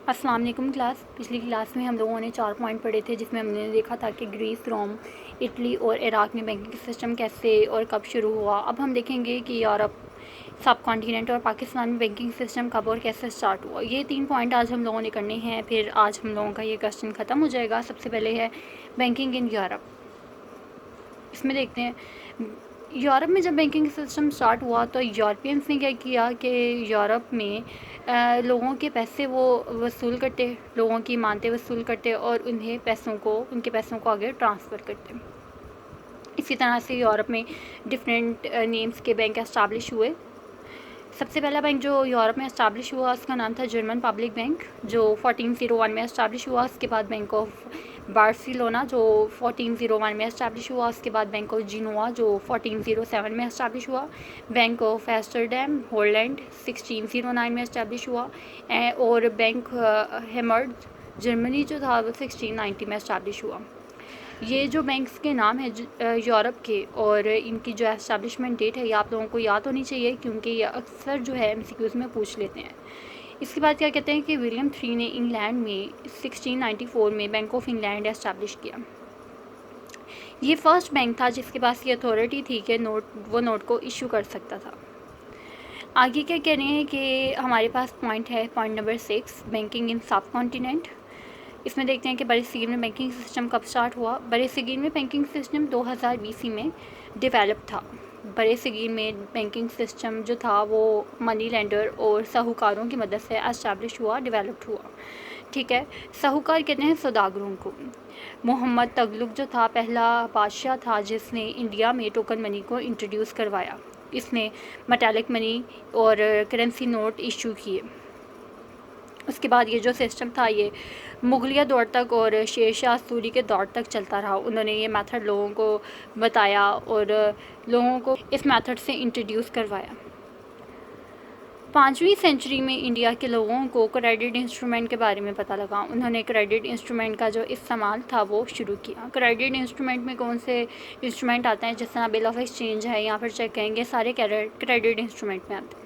अस्सलाम वालेकुम क्लास। पिछली क्लास में हम लोगों ने 4 पॉइंट पढ़े थे, जिसमें हमने देखा था कि ग्रीस, रोम, इटली और इराक़ में बैंकिंग सिस्टम कैसे और कब शुरू हुआ। अब हम देखेंगे कि यूरोप, सब कॉन्टिनेंट और पाकिस्तान में बैंकिंग सिस्टम कब और कैसे स्टार्ट हुआ। ये 3 पॉइंट आज हम लोगों ने करने हैं, फिर आज हम लोगों का ये क्वेश्चन ख़त्म हो जाएगा। सबसे पहले है बैंकिंग इन यूरोप। इसमें देखते हैं यूरोप में जब बैंकिंग सिस्टम स्टार्ट हुआ तो यूरोपियंस ने क्या किया कि यूरोप में लोगों के पैसे वो वसूल करते, लोगों की मानते वसूल करते और उनके पैसों को आगे ट्रांसफ़र करते। इसी तरह से यूरोप में डिफरेंट नेम्स के बैंक एस्टाब्लिश हुए। सबसे पहला बैंक जो यूरोप में एस्टाब्लिश हुआ उसका नाम था जर्मन पब्लिक बैंक, जो 1401 में एस्टाब्लिश हुआ। उसके बाद बैंक ऑफ बार्सिलोना जो 1401 में एस्टाब्लिश हुआ। उसके बाद बैंक ऑफ जिनोआ जो 1407 में एस्टाब्लिश हुआ। बैंक ऑफ एम्स्टर्डम हॉलैंड 1609 में एस्टाब्लिश हुआ। और बैंक हेमर्ड जर्मनी जो था वो 1690 में एस्टाब्लिश हुआ। ये जो बैंक्स के नाम है यूरोप के और इनकी जो एस्टैब्लिशमेंट डेट है ये आप लोगों को याद होनी चाहिए, क्योंकि ये अक्सर जो है एमसीक्यूज़ में पूछ लेते हैं। इसके बाद क्या कहते हैं कि विलियम III ने इंग्लैंड में 1694 में बैंक ऑफ इंग्लैंड एस्टैब्लिश किया। ये फर्स्ट बैंक था जिसके पास ये अथॉरिटी थी कि नोट को इशू कर सकता था। आगे क्या कह रहे हैं कि हमारे पास पॉइंट है, पॉइंट नंबर 6, बैंकिंग इन सब कॉन्टिनेंट। इसमें देखते हैं कि बड़े सगीर में बैंकिंग सिस्टम कब स्टार्ट हुआ। बड़े सगीर में बैंकिंग सिस्टम 2000 BC में डेवलप था। बड़े सगीर में बैंकिंग सिस्टम जो था वो मनी लेंडर और साहूकारों की मदद से एस्टैब्लिश हुआ, डेवलप्ड हुआ। ठीक है, साहूकार कहते हैं सौदागरों को। मोहम्मद तगलुक जो था पहला बादशाह था जिसने इंडिया में टोकन मनी को इंट्रोड्यूस करवाया। इसने मेटालिक मनी और करेंसी नोट इशू किए। उसके बाद ये जो सिस्टम था ये मुगलिया दौर तक और शेर शाह सूरी के दौर तक चलता रहा। उन्होंने ये मेथड लोगों को बताया और लोगों को इस मेथड से इंट्रोड्यूस करवाया। 5वीं सेंचुरी में इंडिया के लोगों को क्रेडिट इंस्ट्रूमेंट के बारे में पता लगा। उन्होंने क्रेडिट इंस्ट्रूमेंट का जो इस्तेमाल था वो शुरू किया। क्रेडिट इंस्ट्रूमेंट में कौन से इंस्ट्रूमेंट आते हैं, जिस तरह बिल ऑफ एक्सचेंज है या फिर चेक करेंगे, सारे क्रेडिट इंस्ट्रूमेंट में आते हैं।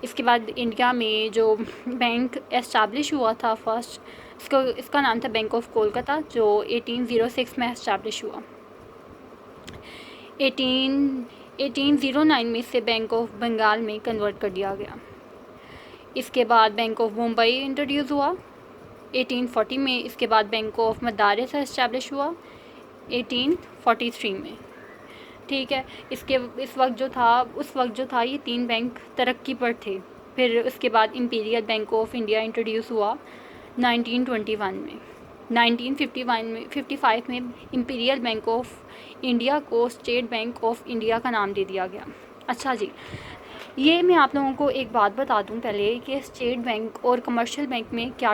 इसके बाद इंडिया में जो बैंक एस्टैब्लिश हुआ था फर्स्ट, इसका नाम था बैंक ऑफ कोलकाता, जो 1806 में एस्टैब्लिश हुआ। 1809 में इसे बैंक ऑफ बंगाल में कन्वर्ट कर दिया गया। इसके बाद बैंक ऑफ मुंबई इंट्रोड्यूस हुआ 1840 में। इसके बाद बैंक ऑफ मदारिस एस्टैब्लिश हुआ 1843 में। ठीक है, उस वक्त जो था ये 3 बैंक तरक्की पर थे। फिर उसके बाद imperial bank of India introduce हुआ 1921 में। 1955 में इंपीरियल बैंक ऑफ इंडिया को स्टेट बैंक ऑफ इंडिया का नाम दे दिया गया। अच्छा जी, ये मैं आप लोगों को एक बात बता दूं पहले कि स्टेट बैंक और कमर्शियल बैंक में क्या